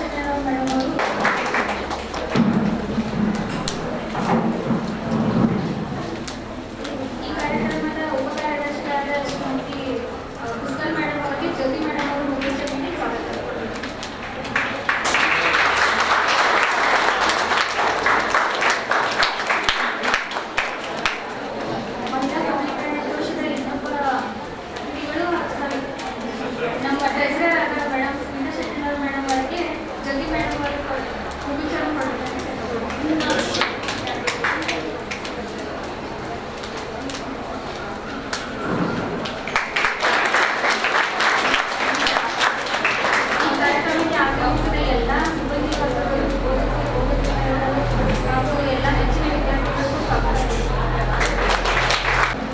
Satyanarayana madam ಅವರು ಈ ಕಾರ್ಯಕ್ರಮದ ಉಪ ಕಾರ್ಯದರ್ಶಿಯಾದ ಶ್ರೀಮತಿ ಪುಷ್ಕಲ್ ಮೇಡಮ್ ಅವರಿಗೆ ಜ್ಯೋತಿ ಮೇಡಮ್ ಅವರು ಮುಖ್ಯ ಸ್ವಾಗತ. ಮಹಿಳಾ ಸಬಲೀಕರಣ ಕೋಶದ ಇನ್ನೊಬ್ಬ ಅತಿಥಿಗಳು ನಮ್ಮ ಟ್ರೆಸರರ್ ಆದ ಮೇಡಮ್ ಸ್ಮಿತಾ ಸತ್ಯನಾರಾಯಣ ಮೇಡಮ್ ಅವರಿಗೆ ಜ್ಯೋತಿ ಮೇಡಮ್ ಅವರು ಮುಖ್ಯ ಕೊಡುತ್ತಾರೆ.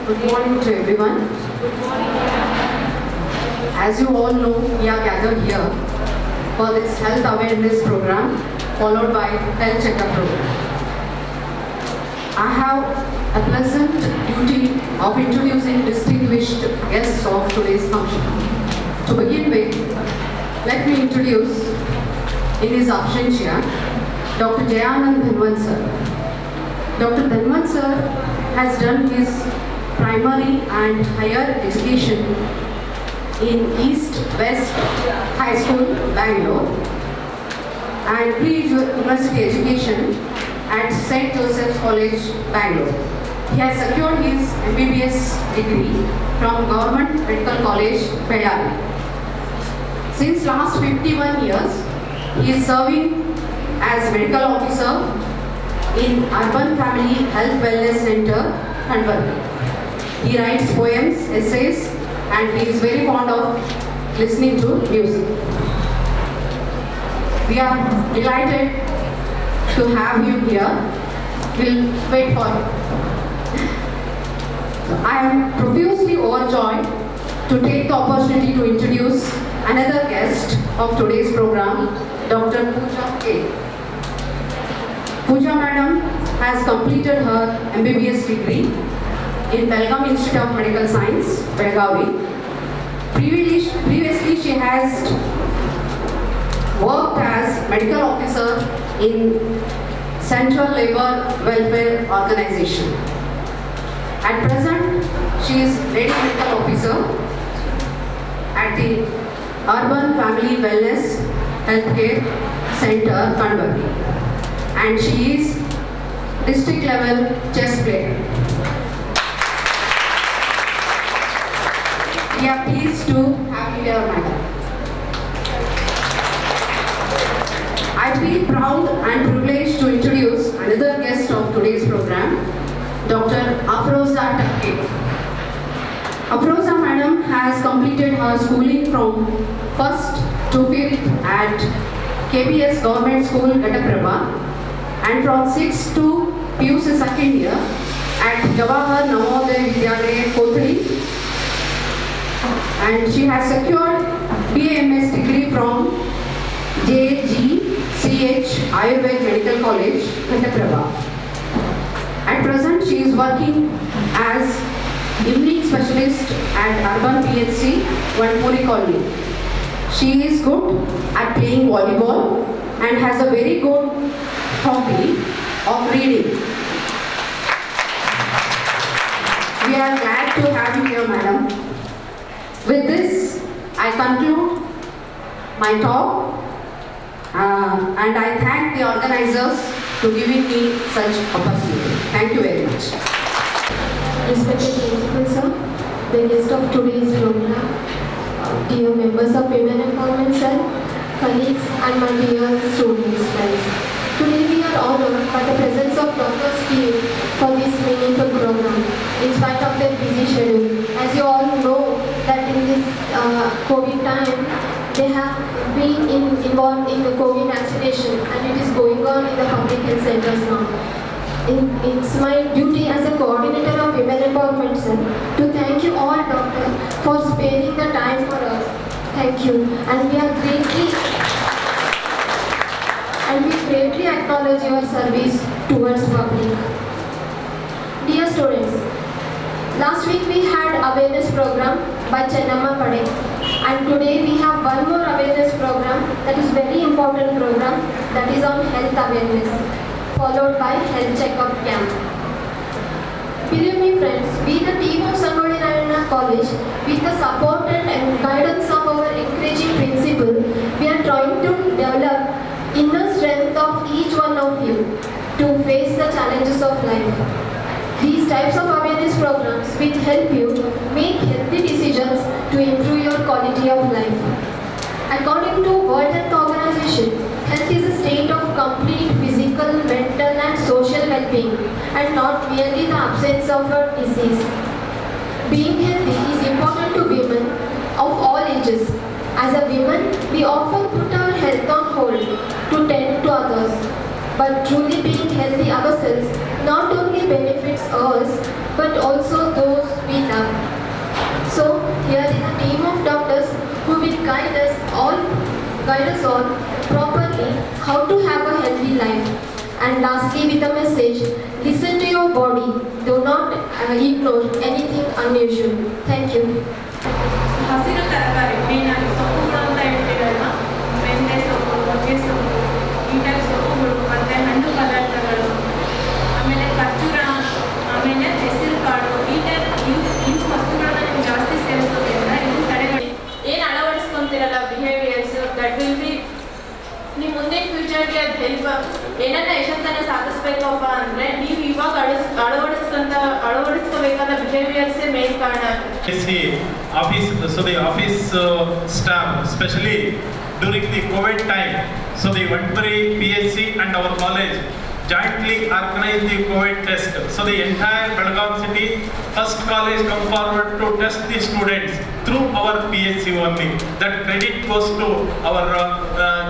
Good morning to everyone. As you all know, we are gathered here for this health awareness program followed by health checkup program. I have a pleasant duty of introducing distinguished guests of today's function. To begin with, let me introduce in his absentia Dr. Jayanand Dhanwant sir. Dr. Dhanwant sir has done his primary and higher education in East West High School, Bangalore, and pre-university education at St. Joseph's College, Bangalore. He has secured his MBBS degree from Government Medical College, Bellary. Since last 51 years, he is serving as medical officer in Urban Family Health Wellness Center, Kanvarli. He writes poems, essays, and he is very fond of listening to music. We are delighted to have him here. We'll wait for him. I am profusely overjoyed to take the opportunity to introduce another guest of today's program, Dr. Pooja K. Pooja madam has completed her MBBS degree in Belgaum Institute of Medical Science, Belgavi. Previously, she has worked as medical officer in Central Labor Welfare Organization. At present, she is lady medical officer at the Urban Family Wellness Healthcare Center, Kanvarli, and she is district level chess player. We are pleased to have you here, madam. I feel proud and privileged to introduce another guest of today's program, Dr. Afroza Takke. Afroza madam has completed her schooling from 1st to 5th at KBS Government School, Ghataprabha, and from 6th to PUC second year at Jawahar Navodaya Vidyalaya, Kothari. And she has secured BAMS degree from JGCH Ayurveda Medical College, Ghataprabha. At present, she is working as evening specialist at Urban PHC, Vanpuri Colony. She is good at playing volleyball and has a very good hobby of reading. We are glad to have you here, madam. With this, I conclude my talk and I thank the organizers to giving me such opportunity. Thank you very much. Respected Principal Sir, the guest of today's program, dear members of Women Empowerment Cell, colleagues and my dear students, friends. Today we are honored by the presence of Dr. Steve for this meaningful program, in spite of their busy schedule. As you all know that in this COVID time, they have been involved in the COVID vaccination and it is going on in the public health centers now. It's my duty as a coordinator of Women Empowerment Cell to thank you all, doctor, for sparing the time for us. Thank you. And we greatly acknowledge your service towards public. Dear students, last week we had awareness program by Chennamma Pade And today we have one more awareness program that is very important program, that is on health awareness, followed by health checkup camp. Believe me friends, we the team of Sangoli Narayana College, with the support and guidance of our encouraging principal, we are trying to develop inner strength of each one of you to face the challenges of life. These types of awareness programs will help you make healthy decisions to improve your quality of life. According to World Health Organization, health is a state of complete physical, mental and social well-being and not merely the absence of a disease. Being healthy is important to women of all ages. As a woman, we often put our health on hold to tend to others. But truly being healthy ourselves not only benefits us, but also those we love. So, here is a team of doctors who will guide us all properly how to have a healthy life. And lastly, with a message, listen to your body. Do not ignore anything unusual. Thank you. ಹಸಿರು ತರಕಾರಿ ಮೇನಾಗಿ ಸೊಪ್ಪುಗಳು ಅಂತ ಹೇಳ್ತೀರಲ್ಲ, ಮೆಂತೆ ಸೊಪ್ಪು, ಹೊಗೆ ಸೊಪ್ಪು, ಈಟಲ್ ಸೊಪ್ಪುಗಳು ಮತ್ತು ಹಣ್ಣು ಪದಾರ್ಥಗಳು, ಆಮೇಲೆ ಖರ್ಜೂರ, ಆಮೇಲೆ ಹೆಸರು ಕಾಳು, ಇವು ವಸ್ತುಗಳನ್ನ ನೀವು ಜಾಸ್ತಿ ಸೇರಿಸೋದ್ರಿಂದ ಇವು ತಡೆಗಟ್ಟಿ ಏನು ಅಳವಡಿಸ್ಕೊಂತಿರಲ್ಲ ಬಿಹೇವಿಯರ್ಸ್ ದಟ್ ವಿಲ್ ಬಿ ನಿಮ್ಮ ಮುಂದೆ ಫ್ಯೂಚರ್ಗೆ ಅದು ಹೆಲ್ಪ್ ಏನನ್ನ ಯಶಸ್ಸನ್ನು ಸಾಧಿಸ್ಬೇಕಪ್ಪ ಅಂದರೆ ನೀವು ಇವಾಗ ಅಳವಡಿಸ್ಕೋಬೇಕಾದ ಬಿಹೇವಿಯರ್ಸೇ ಮೇನ್ ಕಾರಣ. So the office staff, especially during the COVID time, so the Vadbari PHC and our college jointly organized the COVID test. So the entire Belgaum city, first college come forward to test the students through our PHC only. That credit goes to our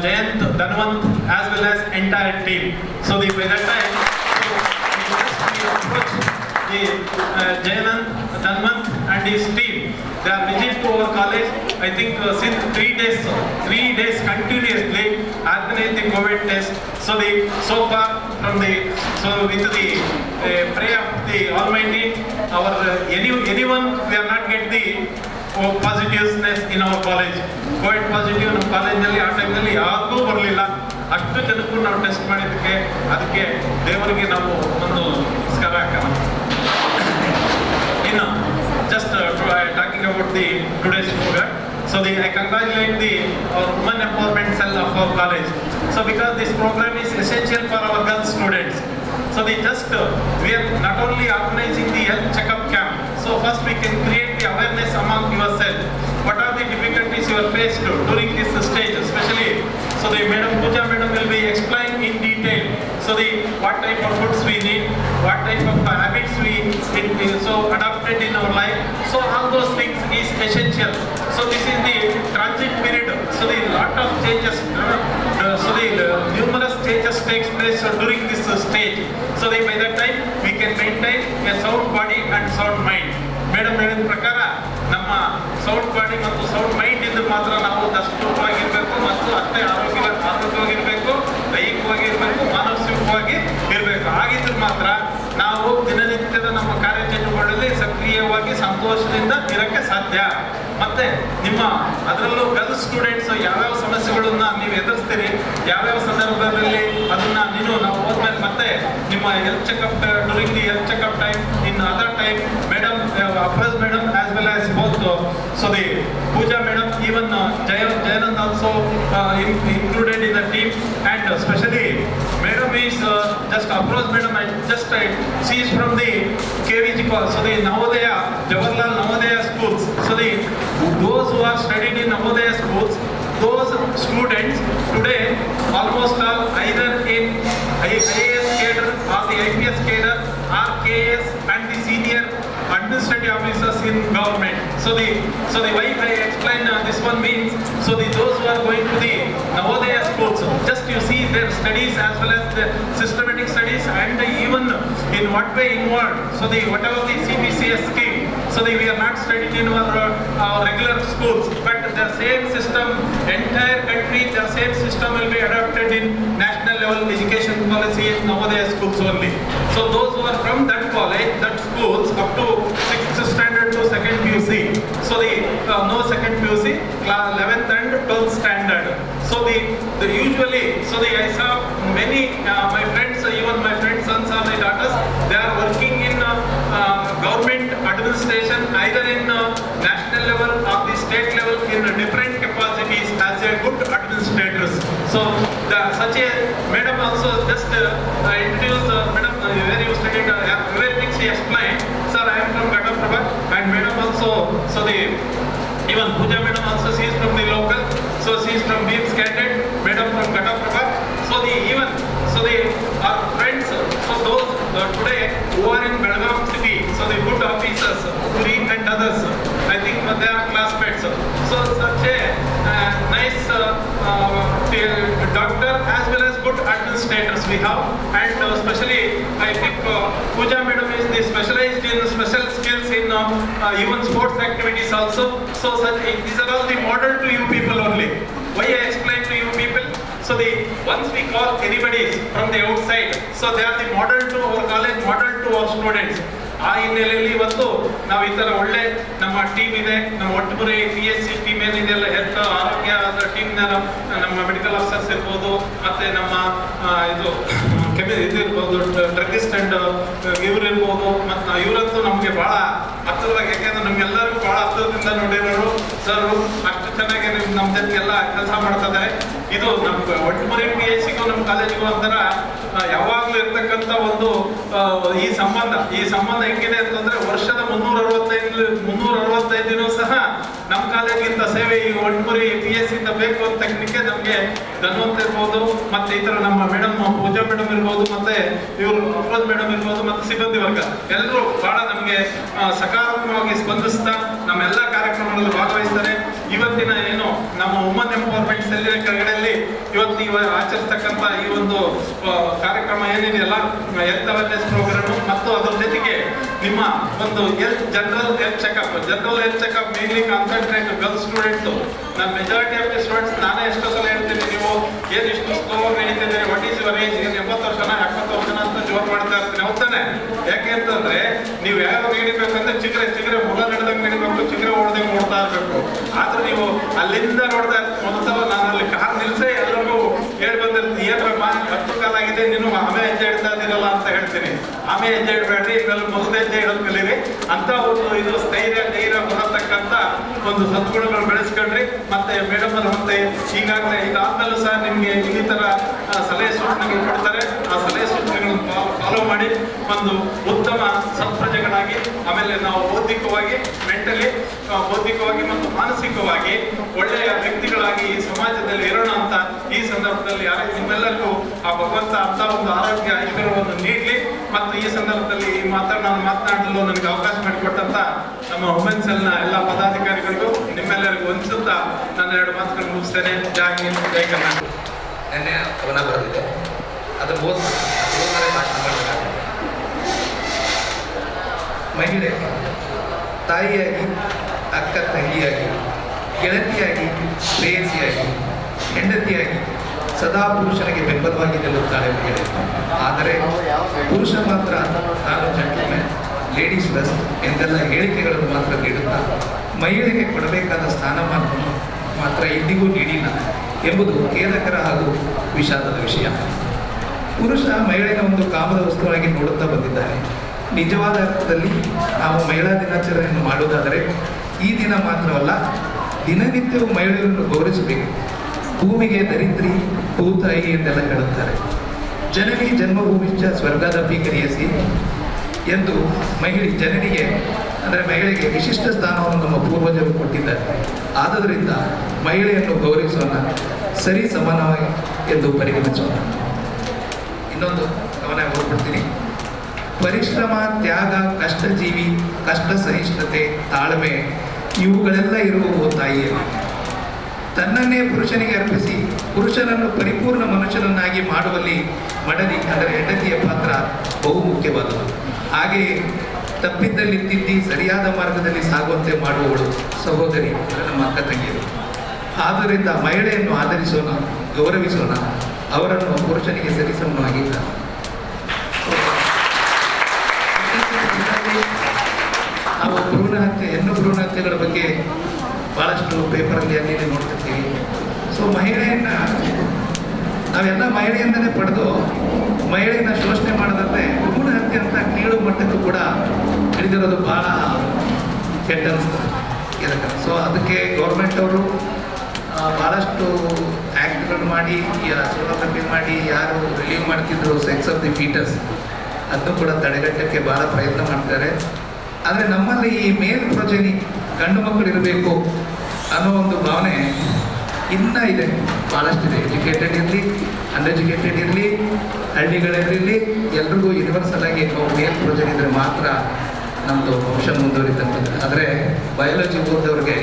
Jayant, Dhanwant as well as entire team. So by that time, we approached the Jayanant, Dhanwant and his team. They are visit to our college. I think since 3 days continuously organized the COVID test. So far with the prayer of the Almighty, our anyone we are not get the positiveness in our college. COVID positive ನಮ್ಮ ಕಾಲೇಜಿನಲ್ಲಿ ಆ ಟೈಮ್ನಲ್ಲಿ ಯಾರಿಗೂ ಬರಲಿಲ್ಲ. ಅಷ್ಟು ಜನಕ್ಕೂ ನಾವು test ಮಾಡಿದ್ದಕ್ಕೆ ಅದಕ್ಕೆ ದೇವರಿಗೆ ನಾವು ಒಂದು ನಮಸ್ಕಾರ ಹಾಕೋಣ. ಇನ್ನು just talking about the today's program. So I congratulate our women empowerment cell of our college. So because this program is essential for our girl students. So we are not only organizing the health checkup camp. So first we can create the awareness among yourself. What are the difficulties you are faced during this stage, especially? So the Pooja madam will be explaining in detail. So what type of foods we need, what type of habits we adopted in our life. So all those things is essential. So this is the transit period. So the lot of changes, numerous changes takes place during this stage. So by that time we can maintain a sound body and sound mind. Madam ಹೇಳಿದ ಪ್ರಕಾರ ನಮ್ಮ sound body ಮತ್ತು sound mind ಇದ್ದು ಮಾತ್ರ ನಾವು ದಷ್ಟವಾಗಿರಬೇಕು ಮತ್ತು ಅಷ್ಟೇ ಆರೋಗ್ಯವಾಗಿರಬೇಕು, ದೈಹಿಕವಾಗಿರಬೇಕು, ಮಾನಸಿಕವಾಗಿ ಇರಬೇಕು. ಆಗಿದ್ರೆ ಮಾತ್ರ ನಾವು ದಿನನಿತ್ಯದ ನಮ್ಮ ಕಾರ್ಯಚಟುವಟಿಕೆಗಳಲ್ಲಿ ಸಕ್ರಿಯವಾಗಿ ಸಂತೋಷದಿಂದ ಇರಕ್ಕೆ ಸಾಧ್ಯ. ಮತ್ತೆ ನಿಮ್ಮ ಅದರಲ್ಲೂ ಗರ್ಲ್ಸ್ ಸ್ಟೂಡೆಂಟ್ಸ್ ಯಾವ್ಯಾವ ಸಮಸ್ಯೆಗಳನ್ನ ನೀವು ಎದುರಿಸ್ತೀರಿ, ಯಾವ್ಯಾವ ಸಂದರ್ಭದಲ್ಲಿ ಅದನ್ನ ನಾವು ಹೋದ್ಮೇಲೆ ಮತ್ತೆ ನಿಮ್ಮ health checkup during the health checkup time in other time madam Afroz madam as well as both so the Pooja madam, even Jayanand also included in the team, and especially madam is just approach madam. She is from the KVG college, so the Navodaya, Jawaharlal Navodaya schools. So those who are studied in Navodaya schools, those students today almost all either in IAS cadre or the IPS cadre or KS and the senior administrative officers in government. So the why I explain this one means, so those who are going to the Navodaya schools, just you see their studies as well as the systematic studies and even in what way involved. So whatever the CBCS scheme, so we are not studied in our regular schools, but the same system, entire country, the same system will be adopted in national level education policy in Navodaya schools only. So those who are from that college, that schools up to 6th standard to 2nd PUC, so no 2nd PUC, class 11th and 12th standard. So the usually, I saw many my friends, even my friends' sons or my daughters, they are working in government administration, either in national level or the state level, in different capacities as a good administrators. So such a madam also just introduced madam where you studied everything she explained. Sir, I am from Ghataprabha, and madam also, even Pooja madam also, she is from the local, so she is from Beams Cadet, madam from Ghataprabha. Our friends, so those today who are in Belgaum city, so the good officers, Puri and others, I think they are classmates. So such a nice doctor as well as good administrators we have, and especially I think Pooja madam is specialized in special skills in even sports activities also. So these are all the model to you people only. Why I explain to you people? So once we call anybody from the outside, so they are the model to our college, model to our students. ಆ ಹಿನ್ನೆಲೆಯಲ್ಲಿ ಇವತ್ತು ನಾವು ಈ ಥರ ಒಳ್ಳೆ ನಮ್ಮ team ಇದೆ, ನಮ್ಮ ಒಟ್ಟುಗುರಿ PSC ಟೀಮ್ ಏನಿದೆಯಲ್ಲ, ಹೆಲ್ತ್ ಆರೋಗ್ಯ ಟೀಮ್, ನಮ್ಮ ಮೆಡಿಕಲ್ ಆಫೀಸರ್ಸ್ ಇರ್ಬೋದು, ಮತ್ತೆ ನಮ್ಮ ಇದು ಇದಿರ್ಬೋದು, ಡ್ರಗ್ಗಿಸ್ಟ್ ಅಂಡ್ ಇವ್ರು ಇರ್ಬೋದು, ಮತ್ತು ಇವರಂತೂ ನಮಗೆ ಭಾಳ ಹತ್ತಿರದಾಗ, ಯಾಕೆಂದ್ರೆ ನಮ್ಗೆಲ್ಲರಿಗೂ ಭಾಳ ಹತ್ತಿರದಿಂದ ನೋಡಿರೋರು ಸರ್, ಅಷ್ಟು ಚೆನ್ನಾಗಿ ನಮ್ಮ ಜೊತೆಗೆಲ್ಲ ಕೆಲಸ ಮಾಡ್ತಾ ಇದ್ದಾರೆ. ಇದು ನಮ್ಮ ಒಟ್ಟುಗುರಿ PSCಗೂ ನಮ್ಮ ಕಾಲೇಜಿಗೂ ಒಂಥರ ಯಾವಾಗಲೂ ಇರ್ತಕ್ಕಂಥ ಒಂದು ಈ ಸಂಬಂಧ ಹೆಂಗಿದೆ ಅಂತಂದ್ರೆ, ವರ್ಷದ 365 ದಿನ ಸಹ ನಮ್ಮ ಕಾಲೇಜಿಂದ ಸೇವೆ ಈ ಒಟ್ಟುಗುರಿ PSC ಇಂದ ಬೇಕು ಅಂತ ತಕ್ಕನಿಕ್ಕೆ ನಮಗೆ ಧನ್ವಂತ ಇರ್ಬೋದು, ಮತ್ತೆ ಈ ತರ ನಮ್ಮ ಮೇಡಮ್ ಪೂಜಾ ಮೇಡಮ್ ಇರ್ಬೋದು, ಮತ್ತೆ ಇವರು ಅಫ್ರೋಜ್ ಮೇಡಮ್ ಇರ್ಬೋದು, ಮತ್ತೆ ಸಿಬ್ಬಂದಿ ವರ್ಗ ಎಲ್ಲರೂ ಬಹಳ ನಮಗೆ ಸಕಾರಾತ್ಮಕವಾಗಿ ಸ್ಪಂದಿಸ್ತಾ ನಮ್ಮೆಲ್ಲ ಕಾರ್ಯಕ್ರಮಗಳಲ್ಲಿ ಭಾಗವಹಿಸ್ತಾರೆ. ಇವತ್ತಿನ ಏನು ನಮ್ಮ ವುಮನ್ ಎಂಪವರ್ಮೆಂಟ್ ಸೆಲ್ಲಿನ ಕೆಳಗಡೆಯಲ್ಲಿ ಇವತ್ತು ಆಚರಿಸ್ತಕ್ಕಂಥ ಈ ಒಂದು ಕಾರ್ಯಕ್ರಮ ಏನಿದೆಯಲ್ಲ, ಹೆಲ್ತ್ ಅವೇರ್ನೆಸ್ ಪ್ರೋಗ್ರಾಮ್, ಮತ್ತು ಅದರ ಜೊತೆಗೆ ನಿಮ್ಮ ಒಂದು general health checkup mainly concentrate girls students. ನಾನು ಮೆಜಾರಿಟಿ ಆಫ್ ದಿ ಸ್ಟೂಡೆಂಟ್ಸ್ ನಾನೇ ಎಷ್ಟೋ ಸಲ ಹೇಳ್ತೀನಿ, ನೀವು ಏನು ಇಷ್ಟು ಸ್ಲೋ ಆಗಿ ನಡೀತಿದ್ದೀರಿ, ವಾಟ್ ಈಸ್ ಯುವರ್ ಏಜ್, 80 ವರ್ಷನ 70 ವರ್ಷನ ಅಂತ ಜೋರ್ ಮಾಡ್ತಾ ಇರ್ತೀನಿ. ಹೌದಾನೆ? ಯಾಕೆ ಅಂತಂದ್ರೆ ನೀವು ಯಾವ ನಡಿಬೇಕಂದ್ರೆ ಚಿಗ್ರೆ ಮೊಲ ನಡೆದಂಗೆ ನಡಿಬೇಕು, ಚಿಗ್ರೆ ಓಡ್ದಂಗೆ ಓಡ್ತಾ ಇರಬೇಕು. ಆದ್ರೆ ನೀವು ಅಲ್ಲಿಂದ ನೋಡ್ತಾ ಮೊದಲ ನಾನು ಅಲ್ಲಿ ಕಾರ್ ನಿಲ್ಸೇ ಎಲ್ಲರಿಗೂ ಹೇಳಿ ಬಂದಿರ್ತೀನಿ, ಏನಪ್ಪ 10 ಕಾಲ ಆಗಿದೆ, ನೀನು ಆಮೆ ಹೆಜ್ಜೆ ಇಡ್ತಾ ಇದ್ದೀರಲ್ಲ ಅಂತ ಹೇಳ್ತೀನಿ. ಆಮೆ ಹೆಜ್ಜೆ ಇಡಬೇಡ್ರಿ, ಇದ್ರಲ್ಲಿ ಮೊದಲ ಹೆಜ್ಜೆ ಇಡೋದು ಕಲೀರಿ ಅಂತ ಒಂದು ಇದು ಸ್ಥೈರ್ಯ ಬರತಕ್ಕಂಥ ಒಂದು ಸದ್ಗುಣಗಳು ಬೆಳೆಸ್ಕೊಂಡ್ರಿ. ಮತ್ತೆ ಮೇಡಮ್ ಅವರು ಮತ್ತೆ ಈಗಾಗಲೇ ಇದಾದ್ಮೇಲೂ ಸಹ ನಿಮ್ಗೆ ಇನ್ನಿತರ ಸಲಹೆ ಸೂಚನೆಗಳು ಕೊಡ್ತಾರೆ. ಆ ಸಲಹೆ ಸೂಚನೆಗಳನ್ನು ಫಾಲೋ ಮಾಡಿ ಒಂದು ಉತ್ತಮ ಸತ್ಪ್ರಜೆಗಳಾಗಿ, ಆಮೇಲೆ ನಾವು ಬೌದ್ಧಿಕವಾಗಿ ಮತ್ತು ಮಾನಸಿಕವಾಗಿ ಒಳ್ಳೆಯ ವ್ಯಕ್ತಿಗಳಾಗಿ ಈ ಸಮಾಜದಲ್ಲಿ ಇರೋಣ ಅಂತ ಈ ಸಂದರ್ಭದಲ್ಲಿ ನಿಮ್ಮೆಲ್ಲರಿಗೂ ಆ ಭಗವಂತ ಅಂತ ಒಂದು ಆರೋಗ್ಯ ಐಶ್ವರ್ಯವನ್ನು ನೀಡಲಿ. ಮತ್ತು ಈ ಸಂದರ್ಭದಲ್ಲಿ ನಾನು ಮಾತನಾಡಲು ನನಗೆ ಅವಕಾಶ ಮಾಡಿಕೊಟ್ಟಂತ ನಮ್ಮ ವುಮೆನ್ ಸೆಲ್ನ ಎಲ್ಲ ಪದಾಧಿಕಾರಿಗಳಿಗೂ ನಿಮ್ಮೆಲ್ಲರಿಗೂ ವಂದಿಸುತ್ತಾ ನಾನು 2 ಮಾತುಗಳನ್ನು ಮುಗಿಸ್ತೇನೆ. ಜೈ ಹಿಂದ್, ಜೈ ಕರ್ನಾಟಕ. ನೆನ್ನೆ ಅವನ ಬರೆದಿದೆ, ಅದು ಓದ್ತಾರೆ ಭಾಷಣ ಮಾಡಬೇಕಾಗಿದೆ. ಮಹಿಳೆ ತಾಯಿಯಾಗಿ, ಅಕ್ಕ ತಂಗಿಯಾಗಿ, ಗೆಳತಿಯಾಗಿ, ಪ್ರೇಯಸಿಯಾಗಿ, ಹೆಂಡತಿಯಾಗಿ ಸದಾ ಪುರುಷನಿಗೆ ಬೆಂಬಲವಾಗಿ ನಿಲ್ಲುತ್ತಾಳೆ ಮಹಿಳೆ. ಆದರೆ ಪುರುಷ ಮಾತ್ರ ನಾನು ಜೆಂಟಲ್ಮೆನ್, ಲೇಡೀಸ್ ಬೆಸ್ಟ್ ಎಂದೆಲ್ಲ ಹೇಳಿಕೆಗಳನ್ನು ಮಾತ್ರ ನೀಡುತ್ತಾ ಮಹಿಳೆಗೆ ಕೊಡಬೇಕಾದ ಸ್ಥಾನಮಾನವನ್ನು ಮಾತ್ರ ಇಂದಿಗೂ ನೀಡಿಲ್ಲ ಎಂಬುದು ಖೇದಕರ ಹಾಗೂ ವಿಷಾದದ ವಿಷಯ. ಪುರುಷ ಮಹಿಳೆಯ ಒಂದು ಕಾಮದ ವಸ್ತುವಾಗಿ ನೋಡುತ್ತಾ ಬಂದಿದ್ದಾನೆ. ನಿಜವಾದ ಅರ್ಥದಲ್ಲಿ ನಾವು ಮಹಿಳಾ ದಿನಾಚರಣೆಯನ್ನು ಮಾಡುವುದಾದರೆ ಈ ದಿನ ಮಾತ್ರವಲ್ಲ, ದಿನನಿತ್ಯವೂ ಮಹಿಳೆಯರನ್ನು ಗೌರವಿಸಬೇಕು. ಭೂಮಿಗೆ ದರಿದ್ರಿ ಭೂತಾಯಿ ಎಂದೆಲ್ಲ ಹೇಳುತ್ತಾರೆ. ಜನನಿ ಜನ್ಮಭೂಮಿಶ್ಚ ಸ್ವರ್ಗದಪಿ ಕರಿಯಸಿ ಎಂದು ಜನನಿಗೆ ಅಂದರೆ ಮಹಿಳೆಗೆ ವಿಶಿಷ್ಟ ಸ್ಥಾನವನ್ನು ನಮ್ಮ ಪೂರ್ವಜರು ಕೊಟ್ಟಿದ್ದಾರೆ. ಆದ್ದರಿಂದ ಮಹಿಳೆಯನ್ನು ಗೌರವಿಸೋಣ, ಸರಿ ಸಮಾನವಾಗಿ ಎಂದು ಪರಿಗಣಿಸೋಣ. ಇನ್ನೊಂದು ಗಮನ ಕೊಡ್ತೀನಿ. ಪರಿಶ್ರಮ, ತ್ಯಾಗ, ಕಷ್ಟಜೀವಿ, ಕಷ್ಟ ಸಹಿಷ್ಣುತೆ, ತಾಳ್ಮೆ ಇವುಗಳೆಲ್ಲ ಇರುವವು ತಾಯಿಯಲ್ಲಿ. ತನ್ನನ್ನೇ ಪುರುಷನಿಗೆ ಅರ್ಪಿಸಿ ಪುರುಷನನ್ನು ಪರಿಪೂರ್ಣ ಮನುಷ್ಯನನ್ನಾಗಿ ಮಾಡುವಲ್ಲಿ ಮಡದಿ ಅಂದರೆ ಹೆಂಡತಿಯ ಪಾತ್ರ ಬಹುಮುಖ್ಯವಾದದ್ದು. ಹಾಗೆಯೇ ತಪ್ಪಿದ್ದಲ್ಲಿ ತಿದ್ದಿ ಸರಿಯಾದ ಮಾರ್ಗದಲ್ಲಿ ಸಾಗುವಂತೆ ಮಾಡುವವಳು ಸಹೋದರಿ ಅಂದರೆ ನಮ್ಮ ಅಕ್ಕ ತಂಗಿಯರು. ಆದ್ದರಿಂದ ಮಹಿಳೆಯನ್ನು ಆಧರಿಸೋಣ, ಗೌರವಿಸೋಣ, ಅವರನ್ನು ಪುರುಷನಿಗೆ ಸರಿಸಮನಾಗಿಲ್ಲ. ನಾವು ಹೆಣ್ಣು ಭ್ರೂಣ ಹತ್ಯೆಗಳ ಬಗ್ಗೆ ಭಾಳಷ್ಟು ಪೇಪರಲ್ಲಿ ಅಲ್ಲಿ ಇಲ್ಲಿ ನೋಡ್ತಿರ್ತೀವಿ. ಸೊ ಮಹಿಳೆಯನ್ನು ನಾವೆಲ್ಲ ಮಹಿಳೆಯಿಂದಲೇ ಪಡೆದು ಮಹಿಳೆಯನ್ನು ಶೋಷಣೆ ಮಾಡೋದಂತೆ ಭ್ರೂಣ ಹತ್ಯೆ ಅಂತ ಕೀಳು ಮಟ್ಟಕ್ಕೂ ಕೂಡ ಹಿಡಿದಿರೋದು ಭಾಳ ಕೆಟ್ಟ ಅನಿಸ್ತದೆ ಇದಕ್ಕೆ. ಸೊ ಅದಕ್ಕೆ ಗೌರ್ಮೆಂಟ್ ಅವರು ಭಾಳಷ್ಟು ಆ್ಯಕ್ಟ್ಗಳು ಮಾಡಿ ಸೋಲೋಗ್ರಫಿ ಮಾಡಿ ಯಾರು ರಿಲೀವ್ ಮಾಡ್ತಿದ್ರು ಸೆಕ್ಸ್ ಆಫ್ ದಿ ಫೀಟಸ್ ಅದನ್ನು ಕೂಡ ತಡೆಗಟ್ಟಕ್ಕೆ ಭಾಳ ಪ್ರಯತ್ನ ಮಾಡ್ತಾರೆ. ಆದರೆ ನಮ್ಮಲ್ಲಿ ಈ ಮೇಲ್ ಪ್ರೊಜೆನಿ ಗಂಡು ಮಕ್ಕಳು ಇರಬೇಕು ಅನ್ನೋ ಒಂದು ಭಾವನೆ ಇನ್ನೂ ಇದೆ, ಭಾಳಷ್ಟಿದೆ. ಎಜುಕೇಟೆಡ್ ಇರಲಿ ಅನ್ಎಜುಕೇಟೆಡ್ ಇರಲಿ ಹಳ್ಳಿಗಳಿರಲಿ ಎಲ್ರಿಗೂ ಯೂನಿವರ್ಸಲ್ ಆಗಿ ಮೇಲ್ ಪ್ರೊಜೆನಿ ಇದ್ದರೆ ಮಾತ್ರ ನಮ್ಮದು ವಂಶ ಮುಂದುವರಿತಕ್ಕಂಥದ್ದು. ಆದರೆ ಬಯಾಲಜಿ ಓದಿದವ್ರಿಗೆ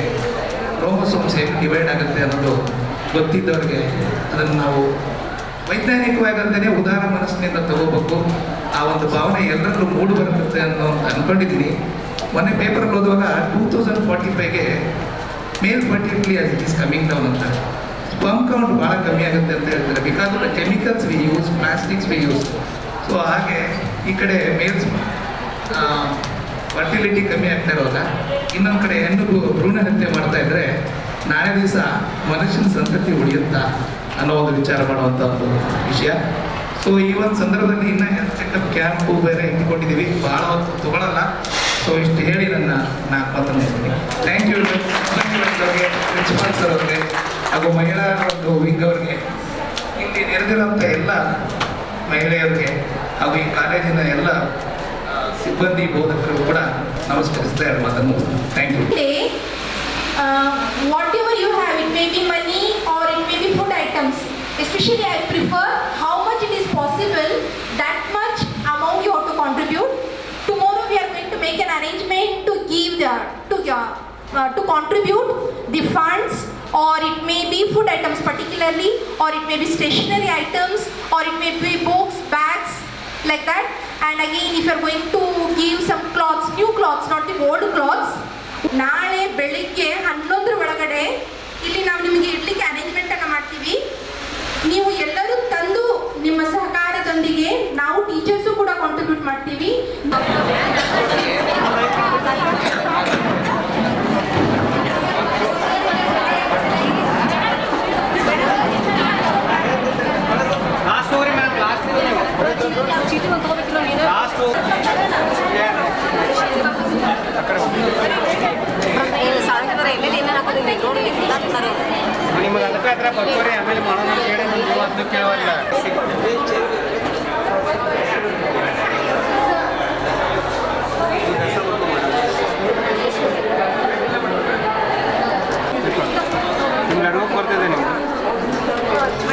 ಕ್ರೋಮೋಸೋಮ್ಸ್ ಹೇಗೆ ಡಿವೈಡ್ ಆಗುತ್ತೆ ಅನ್ನೋದು ಗೊತ್ತಿದ್ದವ್ರಿಗೆ ಅದನ್ನು ನಾವು ವೈಜ್ಞಾನಿಕವಾಗಂತಲೇ ಉದಾರ ಮನಸ್ಸಿನಿಂದ ತಗೋಬೇಕು. ಆ ಒಂದು ಭಾವನೆ ಎಲ್ಲರಲ್ಲೂ ಮೂಡು ಬರುತ್ತೆ ಅನ್ನೋ ಅಂದ್ಕೊಂಡಿದ್ದೀನಿ. ಮೊನ್ನೆ ಪೇಪರಲ್ಲಿ ಓದುವಾಗ 2045ಗೆ male fertility as it is coming down ಅಂತಾರೆ. ಸ್ಪರ್ಮ್ ಕೌಂಟ್ ಭಾಳ ಕಮ್ಮಿ ಆಗುತ್ತೆ ಅಂತ ಹೇಳ್ತಾರೆ, because of the chemicals we use, plastics we use. So ಹಾಗೆ ಈ ಕಡೆ ಮೇಲ್ಸ್ ಫರ್ಟಿಲಿಟಿ ಕಮ್ಮಿ ಆಗ್ತಾ ಇರೋಲ್ಲ, ಇನ್ನೊಂದು ಕಡೆ ಹೆಣ್ಣು ಭ್ರೂಣ ಹತ್ಯೆ ಮಾಡ್ತಾ ಇದ್ದರೆ ನಾಳೆ ದಿವಸ ಮನುಷ್ಯನ ಸಂತತಿ ಉಳಿಯುತ್ತಾ ಅನ್ನೋ ಒಂದು ವಿಚಾರ ಮಾಡುವಂಥ ಒಂದು ವಿಷಯ. ಸೊ ಈ ಒಂದು ಸಂದರ್ಭದಲ್ಲಿ ಇನ್ನೂ ಹೆಲ್ತ್ ಚೆಕಪ್ ಕ್ಯಾಂಪು ಬೇರೆ ಇಟ್ಕೊಂಡಿದ್ದೀವಿ, ಭಾಳ ಹೊತ್ತು ತೊಗೊಳ್ಳಲ್ಲ. ಸೊ ಇಷ್ಟು ಹೇಳಿ ನನ್ನ 4 ಮಾತು ಮುಗಿಸ್ತೀನಿ. ಥ್ಯಾಂಕ್ ಯು ಅವ್ರಿಗೆ, ಪ್ರಿನ್ಸಿಪಾಲ್ ಸರ್ ಅವ್ರಿಗೆ ಹಾಗೂ ಮಹಿಳಾ ಒಂದು ವಿಂಗ್ ಅವ್ರಿಗೆ, ಇಲ್ಲಿ ನೆರೆದಿರುವಂಥ ಎಲ್ಲ ಮಹಿಳೆಯರಿಗೆ ಹಾಗೂ ಈ ಕಾಲೇಜಿನ ಎಲ್ಲ ಸಿಬ್ಬಂದಿ ಬೋಧಕರು ಕೂಡ ನಮಸ್ಕರಿಸ್ತಾ 2 ಮಾತನ್ನು ಮುಗಿಸ್ತೀನಿ. Thank you. Whatever you have, it may be money or it may be food items. Especially I prefer how much it is possible, that much amount you have to contribute. Tomorrow we are going to make an arrangement to give to contribute the funds, or it may be food items particularly, or it may be stationery items, or it may be books, bags, like that. And again, if you are going to give some clothes, new clothes, not the old clothes, ನಾಳೆ ಬೆಳಿಗ್ಗೆ 11 ಒಳಗಡೆ ಇಲ್ಲಿ ನಾವು ನಿಮಗೆ ಇಡ್ಲಿಕ್ಕೆ ಅರೇಂಜ್ಮೆಂಟನ್ನು ಮಾಡ್ತೀವಿ. ನೀವು ಎಲ್ಲರೂ ತಂದು ನಿಮ್ಮ ಸಹಕಾರದೊಂದಿಗೆ ನಾವು ಟೀಚರ್ಸು ಕೂಡ ಕಾಂಟ್ರಿಬ್ಯೂಟ್ ಮಾಡ್ತೀವಿ. ನಿಮಗೆ ಅದಕ್ಕೆ ಹತ್ರ ಬರ್ತಾರೆ, ಆಮೇಲೆ ಮಾಡೋಣ ಕೇಳಿ ನೀವು ಅದನ್ನು ಕೇಳೋಲ್ಲ. ನಿಮ್ಮ ನಡುವೆ ಬರ್ತಿದೆ, ನೀವು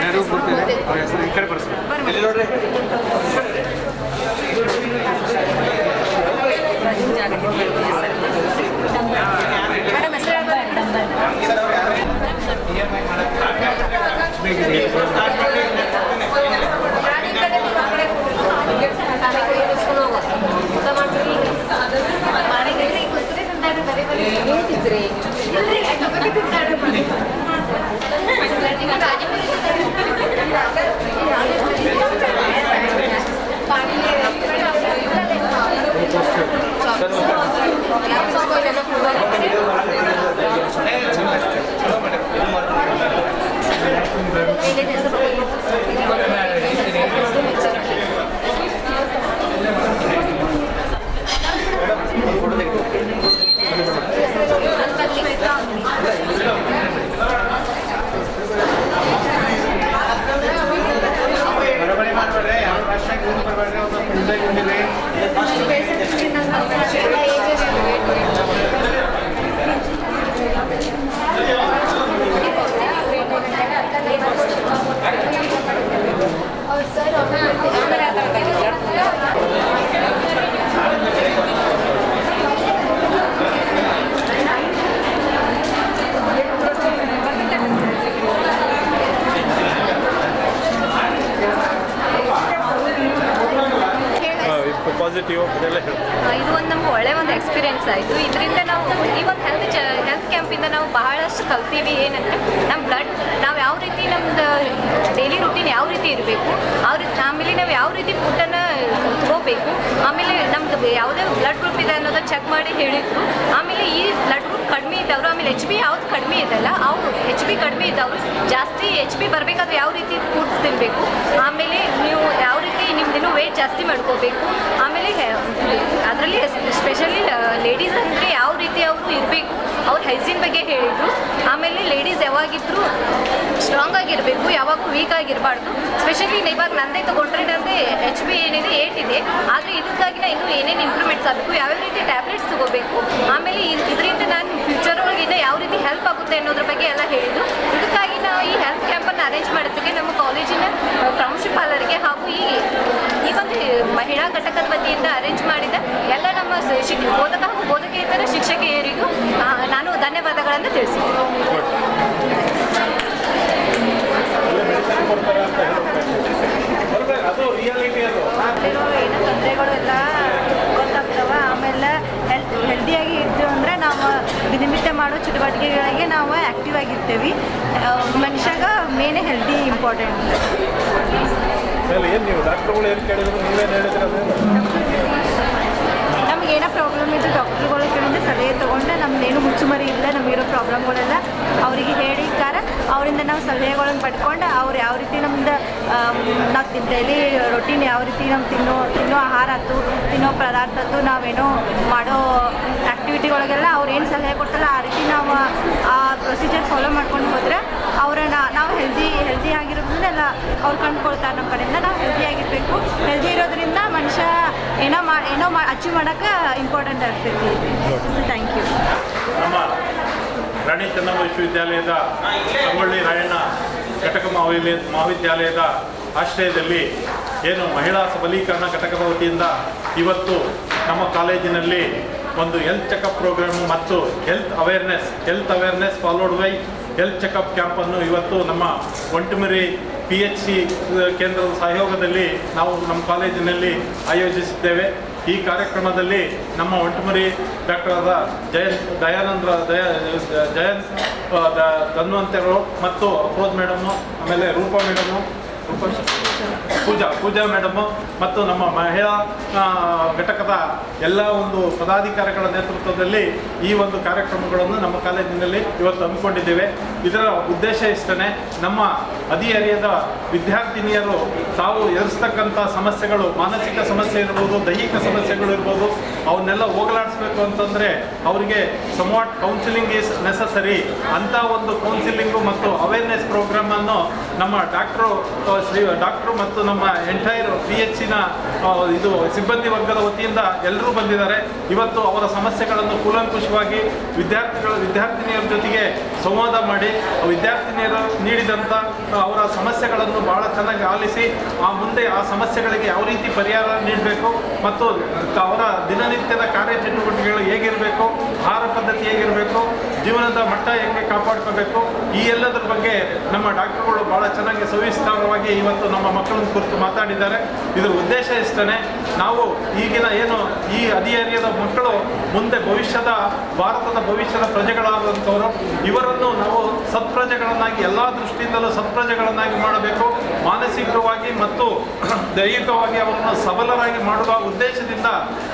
ನಡುವೆ ಬರ್ತಿದೆ ಅವ್ರ ಹೆಸರು ಈ ಕಡೆ ಬರ್ಸಿ ನೋಡ್ರಿ. ಇದು ಒಂದು ನಮ್ಗೆ ಒಳ್ಳೆಯ ಒಂದು ಎಕ್ಸ್ಪೀರಿಯೆನ್ಸ್ ಆಯಿತು. ಇದರಿಂದ ನಾವು ಈ ಒಂದು ಹೆಲ್ತ್ ಕ್ಯಾಂಪಿಂದ ನಾವು ಬಹಳಷ್ಟು ಕಲ್ತೀವಿ. ಏನಂದರೆ ನಮ್ಮ ಬ್ಲಡ್ ನಾವು ಯಾವ ರೀತಿ ನಮ್ಮದು ಡೈಲಿ ರೂಟೀನ್ ಯಾವ ರೀತಿ ಇರಬೇಕು, ಆಮೇಲೆ ನಾವು ಯಾವ ರೀತಿ ಫುಡ್ಡನ್ನು ಮಾಡ್ಕೋಬೇಕು. ಆಮೇಲೆ ನಮ್ದು ಯಾವುದೇ ಬ್ಲಡ್ ಗ್ರೂಪ್ ಇದೆ ಅನ್ನೋದು ಚೆಕ್ ಮಾಡಿ ಹೇಳಿದ್ರು. ಆಮೇಲೆ ಈ ಬ್ಲಡ್ ಗ್ರೂಪ್ ಕಡಿಮೆ ಇದ್ದವರು, ಆಮೇಲೆ HB ಯಾವ್ದು ಕಡಿಮೆ ಇದೆಯಲ್ಲ ಅವರು HB ಕಡಿಮೆ ಇದ್ದವರು ಜಾಸ್ತಿ HB ಬರಬೇಕಾದ್ರೆ ಯಾವ ರೀತಿ ಫುಡ್ಸ್ ತಿನ್ನಬೇಕು, ಆಮೇಲೆ ನೀವು ಯಾವ ರೀತಿ ನಿಮ್ದೇನು ವೇಟ್ ಜಾಸ್ತಿ ಮಾಡ್ಕೋಬೇಕು, ಆಮೇಲೆ ಅದರಲ್ಲಿ ಸ್ಪೆಷಲಿ ಲೇಡೀಸ್ ಅಂದರೆ ಯಾವ ರೀತಿ ಅವರು ಇರಬೇಕು, ಅವ್ರ ಹೈಜೀನ್ ಬಗ್ಗೆ ಹೇಳಿದರು. ಆಮೇಲೆ ಲೇಡೀಸ್ ಯಾವಾಗಿದ್ದರೂ ಸ್ಟ್ರಾಂಗ್ ಆಗಿರಬೇಕು, ಯಾವಾಗೂ ವೀಕ್ ಆಗಿರಬಾರ್ದು. ಸ್ಪೆಷಲಿ ಇವಾಗ ನಂದೇ ತೊಗೊಂಡ್ರೆ ನಂದೇ HB ಏನಿದೆ 8 ಇದೆ, ಆದರೆ ಇದಕ್ಕಾಗಿ ಇನ್ನೂ ಏನೇನು ಇಂಪ್ರೂವ್ಮೆಂಟ್ಸ್ ಆಗಬೇಕು, ಯಾವ್ಯಾವ ರೀತಿ ಟ್ಯಾಬ್ಲೆಟ್ಸ್ ತೊಗೋಬೇಕು, ಆಮೇಲೆ ಇದರಿಂದ ನಾನು ಫ್ಯೂಚರ್ ಒಳಗಿಂದ ಯಾವ ರೀತಿ ಹೆಲ್ಪ್ ಆಗುತ್ತೆ ಅನ್ನೋದ್ರ ಬಗ್ಗೆ ಎಲ್ಲ ಹೇಳಿದ್ದು. ಇದಕ್ಕಾಗಿ ನಾವು ಈ ಹೆಲ್ತ್ ಕ್ಯಾಂಪನ್ನು ಅರೇಂಜ್ ಮಾಡೋದಕ್ಕೆ ನಮ್ಮ ಕಾಲೇಜಿನ ಪ್ರಾಂಶುಪಾಲರಿಗೆ ಹಾಗೂ ಈ ಒಂದು ಮಹಿಳಾ ಘಟಕದ ವತಿಯಿಂದ ಅರೇಂಜ್ ಮಾಡಿದ ಎಲ್ಲ ನಮ್ಮ ಬೋಧಕ ಹಾಗೂ ಬೋಧಕೇತರ ಶಿಕ್ಷಕಿಯರಿಗೂ ನಾನು ಧನ್ಯವಾದಗಳನ್ನು ತಿಳಿಸಿದ್ದೀನಿ. ಏನು ತೊಂದರೆಗಳು ಎಲ್ಲ ಗೊತ್ತಾಗ್ತವೆ. ಆಮೇಲೆ ಹೆಲ್ದಿಯಾಗಿ ಇರ್ತೀವಿ ಅಂದರೆ ನಾವು ದಿನನಿತ್ಯ ಮಾಡೋ ಚಟುವಟಿಕೆಗಳಿಗೆ ನಾವು ಆ್ಯಕ್ಟಿವ್ ಆಗಿರ್ತೀವಿ. ಮನುಷ್ಯಾಗ ಮೇನ್ ಹೆಲ್ದಿ ಇಂಪಾರ್ಟೆಂಟ್. ನಮಗೇನೋ ಪ್ರಾಬ್ಲಮ್ ಇದ್ದು ಡಾಕ್ಟ್ರುಗಳು ಕೇಳಿದ್ರೆ ಸಲಹೆ ತೊಗೊಂಡು ನಮ್ಮದೇನು ಮುಚ್ಚುಮರಿ ಇಲ್ಲ, ನಮಗಿರೋ ಪ್ರಾಬ್ಲಮ್ಗಳೆಲ್ಲ ಅವರಿಗೆ ಹೇಳಿಕಾರ ಅವರಿಂದ ನಾವು ಸಲಹೆಗಳನ್ನು ಪಡ್ಕೊಂಡು ಅವ್ರು ಯಾವ ರೀತಿ ನಮ್ದು ನಾವು ಡೈಲಿ ರೊಟೀನ್ ಯಾವ ರೀತಿ ನಾವು ತಿನ್ನೋ ಆಹಾರ ಆಯ್ತು, ತಿನ್ನೋ ಪದಾರ್ಥ ಆಯ್ತು, ನಾವೇನೋ ಮಾಡೋ ಆ್ಯಕ್ಟಿವಿಟಿಗಳಿಗೆಲ್ಲ ಅವ್ರು ಏನು ಸಲಹೆ ಕೊಡ್ತಾರಲ್ಲ ಆ ರೀತಿ ನಾವು ಆ ಪ್ರೊಸೀಜರ್ ಫಾಲೋ ಮಾಡ್ಕೊಂಡು ಹೋದ್ರೆ ಅವರನ್ನು ನಾವು ಹೆಲ್ದಿ ಆಗಿರೋದ್ರಿಂದ ಅವ್ರು ಕಂಡುಕೊಳ್ತಾರೆ ನಮ್ಮ ಕಡೆಯಿಂದ. ನಾವು ಹೆಲ್ದಿ ಆಗಿರಬೇಕು. ಹೆಲ್ದಿ ಇರೋದ್ರಿಂದ ಮನುಷ್ಯ ಏನೋ ಅಚೀವ್ ಮಾಡೋಕ್ಕೆ ಇಂಪಾರ್ಟೆಂಟ್ ಆಗ್ತೈತಿ. Thank you. ನಮ್ಮ ರಾಣಿ ಚೆನ್ನಮ್ಮ ವಿಶ್ವವಿದ್ಯಾಲಯದ ಸಂಗೊಳ್ಳಿ ರಾಯಣ್ಣ ಘಟಕ ಮಹಾವಿದ್ಯಾಲಯದ ಆಶ್ರಯದಲ್ಲಿ ಏನು ಮಹಿಳಾ ಸಬಲೀಕರಣ ಘಟಕದ ವತಿಯಿಂದ ಇವತ್ತು ನಮ್ಮ ಕಾಲೇಜಿನಲ್ಲಿ ಒಂದು ಹೆಲ್ತ್ ಚೆಕಪ್ ಪ್ರೋಗ್ರಾಮು ಮತ್ತು health awareness followed by health checkup ಕ್ಯಾಂಪನ್ನು ಇವತ್ತು ನಮ್ಮ ಒಂಟುಮರಿ PHC ಕೇಂದ್ರದ ಸಹಯೋಗದಲ್ಲಿ ನಾವು ನಮ್ಮ ಕಾಲೇಜಿನಲ್ಲಿ ಆಯೋಜಿಸಿದ್ದೇವೆ. ಈ ಕಾರ್ಯಕ್ರಮದಲ್ಲಿ ನಮ್ಮ ಒಂಟುಮರಿ ಡಾಕ್ಟರ್ ಆದ ಜಯಂತ್ ಧನ್ವಂತರು ಮತ್ತು ಅಫ್ರೋಜ್ ಮೇಡಮ್ಮು, ಆಮೇಲೆ ರೂಪಾ ಮೇಡಮ್ಮು, ಪೂಜಾ ಮೇಡಮ್ಮು ಮತ್ತು ನಮ್ಮ ಮಹಿಳಾ ಘಟಕದ ಎಲ್ಲ ಒಂದು ಪದಾಧಿಕಾರಿಗಳ ನೇತೃತ್ವದಲ್ಲಿ ಈ ಒಂದು ಕಾರ್ಯಕ್ರಮಗಳನ್ನು ನಮ್ಮ ಕಾಲೇಜಿನಲ್ಲಿ ಇವತ್ತು ಹಮ್ಮಿಕೊಂಡಿದ್ದೇವೆ. ಇದರ ಉದ್ದೇಶ ಇಷ್ಟೇ, ನಮ್ಮ ಹದಿಹರೆಯದ ವಿದ್ಯಾರ್ಥಿನಿಯರು ತಾವು ಎದುರಿಸ್ತಕ್ಕಂಥ ಸಮಸ್ಯೆಗಳು, ಮಾನಸಿಕ ಸಮಸ್ಯೆ ಇರ್ಬೋದು, ದೈಹಿಕ ಸಮಸ್ಯೆಗಳು ಇರ್ಬೋದು, ಅವನ್ನೆಲ್ಲ ಹೋಗಲಾಡಿಸ್ಬೇಕು ಅಂತಂದರೆ ಅವರಿಗೆ ಸಮ್ವಾಟ್ ಕೌನ್ಸಿಲಿಂಗ್ ಈಸ್ ನೆಸಸರಿ. ಅಂಥ ಒಂದು ಕೌನ್ಸಿಲಿಂಗು ಮತ್ತು ಅವೇರ್ನೆಸ್ ಪ್ರೋಗ್ರಾಮನ್ನು ನಮ್ಮ ಡಾಕ್ಟ್ರು ಮತ್ತು ನಮ್ಮ ಎಂಟೈರ್ PHCನ ಇದು ಸಿಬ್ಬಂದಿ ವರ್ಗದ ವತಿಯಿಂದ ಎಲ್ಲರೂ ಬಂದಿದ್ದಾರೆ. ಇವತ್ತು ಅವರ ಸಮಸ್ಯೆಗಳನ್ನು ಕೂಲಂಕುಷವಾಗಿ ವಿದ್ಯಾರ್ಥಿನಿಯರ ಜೊತೆಗೆ ಸಂವಾದ ಮಾಡಿ ವಿದ್ಯಾರ್ಥಿನಿಯರು ನೀಡಿದಂಥ ಅವರ ಸಮಸ್ಯೆಗಳನ್ನು ಬಹಳ ಚೆನ್ನಾಗಿ ಆಲಿಸಿ ಮುಂದೆ ಆ ಸಮಸ್ಯೆಗಳಿಗೆ ಯಾವ ರೀತಿ ಪರಿಹಾರ ನೀಡಬೇಕು ಮತ್ತು ಅವರ ದಿನನಿತ್ಯದ ಕಾರ್ಯಚಟುವಟಿಕೆಗಳು ಹೇಗಿರಬೇಕು, ಆಹಾರ ಪದ್ಧತಿ ಹೇಗಿರಬೇಕು, ಜೀವನದ ಮಟ್ಟ ಹೇಗೆ ಕಾಪಾಡ್ಕೋಬೇಕು, ಈ ಎಲ್ಲದರ ಬಗ್ಗೆ ನಮ್ಮ ಡಾಕ್ಟರ್ಗಳು ಬಹಳ ಚೆನ್ನಾಗಿ ಸವಿಸ್ತಾರವಾಗಿ ಇವತ್ತು ನಮ್ಮ ಮಕ್ಕಳನ್ನು ಕುರಿತು ಮಾತಾಡಿದ್ದಾರೆ. ಇದರ ಉದ್ದೇಶ ಇಷ್ಟೇ, ನಾವು ಈಗಿನ ಏನು ಈ ಹದಿಹರೆಯದ ಮಕ್ಕಳು ಮುಂದೆ ಭಾರತದ ಭವಿಷ್ಯದ ಪ್ರಜೆಗಳಾದಂಥವರು, ಇವರನ್ನು ನಾವು ಸತ್ಪ್ರಜೆಗಳನ್ನಾಗಿ ಎಲ್ಲ ದೃಷ್ಟಿಯಿಂದಲೂ ಸತ್ಪ್ರಜೆಗಳನ್ನಾಗಿ ಮಾಡಬೇಕು. ಮಾನಸಿಕವಾಗಿ ಮತ್ತು ದೈಹಿಕವಾಗಿ ಅವರನ್ನು ಸಬಲರಾಗಿ ಮಾಡುವ ಉದ್ದೇಶದಿಂದ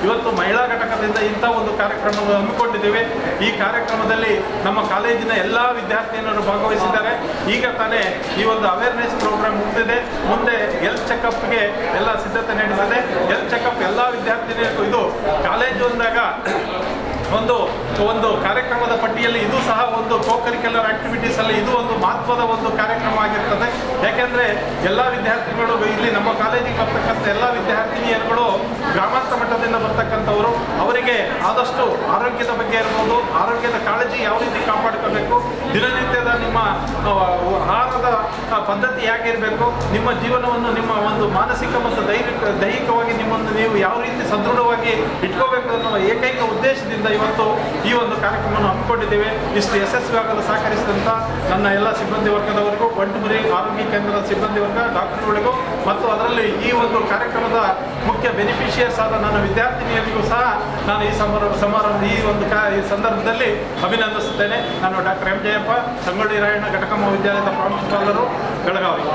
ಇವತ್ತು ಮಹಿಳಾ ಘಟಕದಿಂದ ಇಂಥ ಒಂದು ಕಾರ್ಯಕ್ರಮವನ್ನು ಹಮ್ಮಿಕೊಂಡಿದ್ದೇವೆ. ಈ ಕಾರ್ಯಕ್ರಮದಲ್ಲಿ ನಮ್ಮ ಕಾಲೇಜಿನ ಎಲ್ಲ ವಿದ್ಯಾರ್ಥಿನಿಯರು ಭಾಗವಹಿಸಿದ್ದಾರೆ. ಈಗ ತಾನೇ ಈ ಒಂದು ಅವೇರ್ನೆಸ್ ಪ್ರೋಗ್ರಾಮ್ ಮುಗಿದಿದೆ. ಮುಂದೆ ಹೆಲ್ತ್ ಚೆಕಪ್ಗೆ ಎಲ್ಲ ಸಿದ್ಧತೆ ನಡೆದಿದೆ. ಹೆಲ್ತ್ ಚೆಕಪ್ ಎಲ್ಲ ವಿದ್ಯಾರ್ಥಿನಿಯರಿಗೂ ಇದು ಕಾಲೇಜು ಅಂದಾಗ ಒಂದು ಕಾರ್ಯಕ್ರಮದ ಪಟ್ಟಿಯಲ್ಲಿ ಇದು ಸಹ ಒಂದು ಕೋ-ಕರಿಕ್ಯುಲರ್ ಆಕ್ಟಿವಿಟೀಸಲ್ಲಿ ಇದು ಒಂದು ಮಹತ್ವದ ಒಂದು ಕಾರ್ಯಕ್ರಮ ಆಗಿರ್ತದೆ. ಯಾಕೆಂದರೆ ಎಲ್ಲ ವಿದ್ಯಾರ್ಥಿಗಳು ಇಲ್ಲಿ ನಮ್ಮ ಕಾಲೇಜಿಗೆ ಬರ್ತಕ್ಕಂಥ ಎಲ್ಲ ವಿದ್ಯಾರ್ಥಿನಿಯರುಗಳು ಗ್ರಾಮಾಂತರ ಮಟ್ಟದಿಂದ ಬರ್ತಕ್ಕಂಥವರು. ಅವರಿಗೆ ಆದಷ್ಟು ಆರೋಗ್ಯದ ಬಗ್ಗೆ ಇರ್ಬೋದು, ಆರೋಗ್ಯದ ಕಾಳಜಿ ಯಾವ ರೀತಿ ಕಾಪಾಡ್ಕೋಬೇಕು, ದಿನನಿತ್ಯದ ನಿಮ್ಮ ಆಹಾರದ ಪದ್ಧತಿ ಹೇಗಿರಬೇಕು, ನಿಮ್ಮ ಜೀವನವನ್ನು ನಿಮ್ಮ ಒಂದು ಮಾನಸಿಕ ಮತ್ತು ದೈಹಿಕವಾಗಿ ನಿಮ್ಮನ್ನು ನೀವು ಯಾವ ರೀತಿ ಸದೃಢವಾಗಿ ಇಟ್ಕೋಬೇಕು ಅನ್ನುವ ಏಕೈಕ ಉದ್ದೇಶದಿಂದ ಇವತ್ತು ಈ ಒಂದು ಕಾರ್ಯಕ್ರಮವನ್ನು ಹಮ್ಮಿಕೊಂಡಿದ್ದೇವೆ. ಇಷ್ಟು ಯಶಸ್ವಿಯಾಗಲು ಸಹಕರಿಸಿದಂಥ ನನ್ನ ಎಲ್ಲ ಸಿಬ್ಬಂದಿ ವರ್ಗದವರಿಗೂ, ಒಂಟುಮರಿ ಆರೋಗ್ಯ ಕೇಂದ್ರದ ಸಿಬ್ಬಂದಿ ವರ್ಗ, ಡಾಕ್ಟರ್ಗಳಿಗೂ ಮತ್ತು ಅದರಲ್ಲಿ ಈ ಒಂದು ಕಾರ್ಯಕ್ರಮದ ಮುಖ್ಯ ಬೆನಿಫಿಷಿಯರ್ಸ್ ಆದ ನನ್ನ ವಿದ್ಯಾರ್ಥಿನಿಯರಿಗೂ ಸಹ ನಾನು ಈ ಸಂದರ್ಭದಲ್ಲಿ ಅಭಿನಂದಿಸುತ್ತೇನೆ. ನಾನು ಡಾಕ್ಟರ್ ಎಂ ಜಯಪ್ಪ, ಸಂಗೊಳ್ಳಿ ರಾಯಣ್ಣ ಘಟಕ ಮಹಾವಿದ್ಯಾಲಯದ ಪ್ರಾಂಶುಪಾಲರು, ಬೆಳಗಾವಿ.